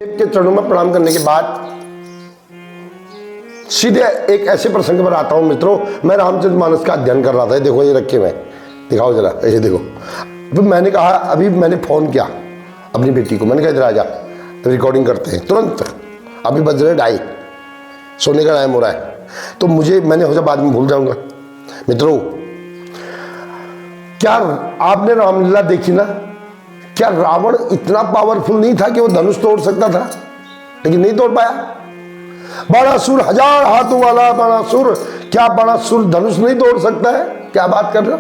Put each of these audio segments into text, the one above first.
के चरणों में प्रणाम करने के बाद सीधे एक ऐसे प्रसंग पर आता हूं मित्रों। मैं रामचरितमानस का अध्ययन कर रहा था। देखो ये रखे हुए, दिखाओ जरा, ये देखो। तो मैंने कहा, अभी मैंने फोन किया अपनी बेटी को, मैंने कहा इधर आ जा, रिकॉर्डिंग करते हैं तुरंत। अभी बज रहे 2:30, सोने का टाइम हो रहा है। तो मैंने हो बाद में भूल जाऊंगा। मित्रों, क्या आपने रामलीला देखी ना? क्या रावण इतना पावरफुल नहीं था कि वो धनुष तोड़ सकता था? लेकिन नहीं तोड़ पाया। बाणासुर, 1000 हाथों वाला बाणासुर, क्या बाणासुर धनुष नहीं तोड़ सकता है? क्या बात कर रहे हो?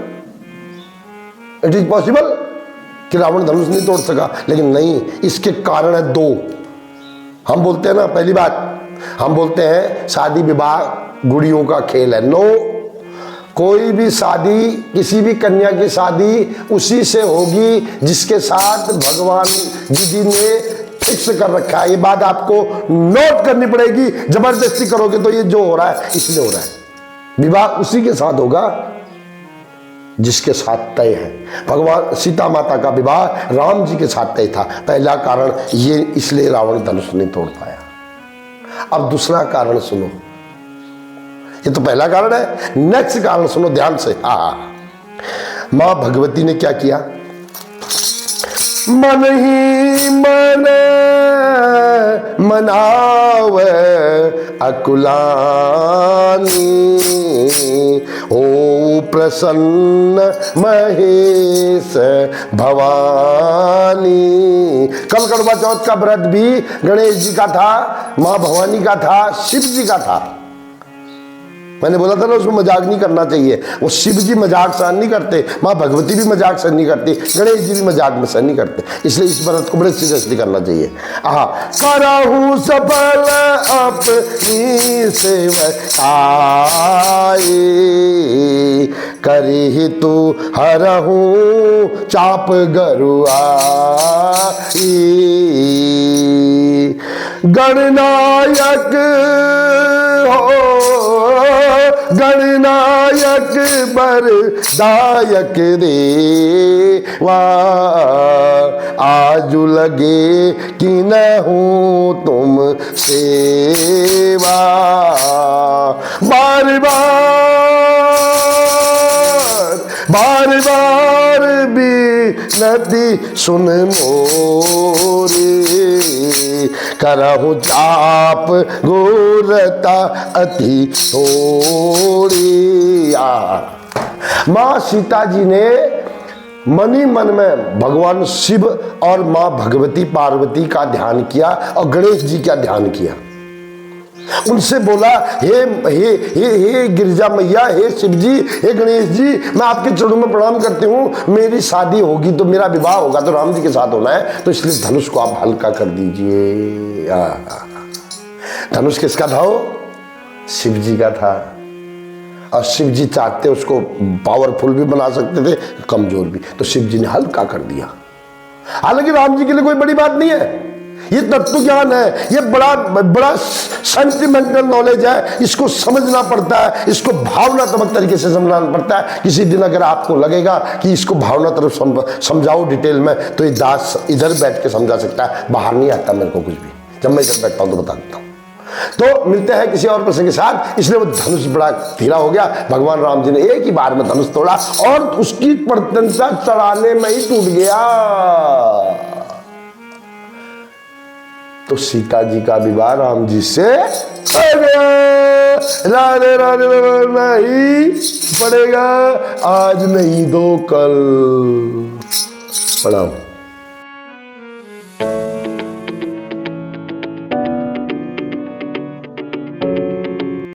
इट इज पॉसिबल कि रावण धनुष नहीं तोड़ सका? लेकिन नहीं, इसके कारण है 2। हम बोलते हैं ना, पहली बात हम बोलते हैं शादी विवाह गुड़ियों का खेल है। नो, कोई भी शादी, किसी भी कन्या की शादी उसी से होगी जिसके साथ भगवान जी ने फिक्स कर रखा है। ये बात आपको नोट करनी पड़ेगी। जबरदस्ती करोगे तो ये जो हो रहा है इसलिए हो रहा है। विवाह उसी के साथ होगा जिसके साथ तय है। भगवान सीता माता का विवाह राम जी के साथ तय था। पहला कारण ये, इसलिए रावण धनुष नहीं तोड़ पाया। अब दूसरा कारण सुनो। ये तो पहला कारण है, नेक्स्ट कारण सुनो ध्यान से। मां भगवती ने क्या किया? मन ही मन मनाव अकुलानी, ओ प्रसन्न महेश भवानी। कल करवा चौथ का व्रत भी गणेश जी का था, मां भवानी का था, शिव जी का था। मैंने बोला था ना, उसमें मजाक नहीं करना चाहिए। वो शिव जी मजाक सहन नहीं करते, माँ भगवती भी मजाक सहन नहीं करती, गणेश जी भी मजाक में सहन नहीं करते। इसलिए इस व्रत को बड़े सीरियसली करना चाहिए। करहूं सफल अपनी सेवकाई, करी तू हरहूं चाप गरुआई। गणनायक हो, गणनायक बरदायक देवा, आजु लगे कि न हूं तुम सेवा। बार बार बिनती सुन मोरे, करहु चाप गोरता अति थोड़ी। मां सीता जी ने मन ही मन में भगवान शिव और मां भगवती पार्वती का ध्यान किया और गणेश जी का ध्यान किया। उनसे बोला, हे गिरिजा मैया, हे शिव जी, हे गणेश जी, मैं आपके चरणों में प्रणाम करती हूँ। मेरी शादी होगी तो, मेरा विवाह होगा तो राम जी के साथ होना है, तो इसलिए धनुष को आप हल्का कर दीजिए। धनुष किसका था? वो शिव जी का था। और शिव जी चाहते उसको पावरफुल भी बना सकते थे, कमजोर भी, तो शिव जी ने हल्का कर दिया। हालांकि राम जी के लिए कोई बड़ी बात नहीं है, ये तत्व ज्ञान है, ये बड़ा सेंटिमेंटल नॉलेज है। इसको समझना पड़ता है, इसको भावनात्मक तरीके से समझना पड़ता है। किसी दिन अगर आपको लगेगा कि इसको भावना तरफ समझाओ डिटेल में, तो ये दास इधर बैठ के समझा सकता है, बाहर नहीं आता मेरे को कुछ भी। जब मैं इधर बैठता हूं तो बता देता हूं। तो मिलते हैं किसी और प्रसंग के साथ। इसलिए वो धनुष बड़ा धीरा हो गया। भगवान राम जी ने एक ही बार में धनुष तोड़ा और उसकी प्रत्यंता चढ़ाने में ही टूट गया। तो सीता जी का विवाह राम जी से राधे राधे नहीं पड़ेगा, आज नहीं तो कल। प्रणाम।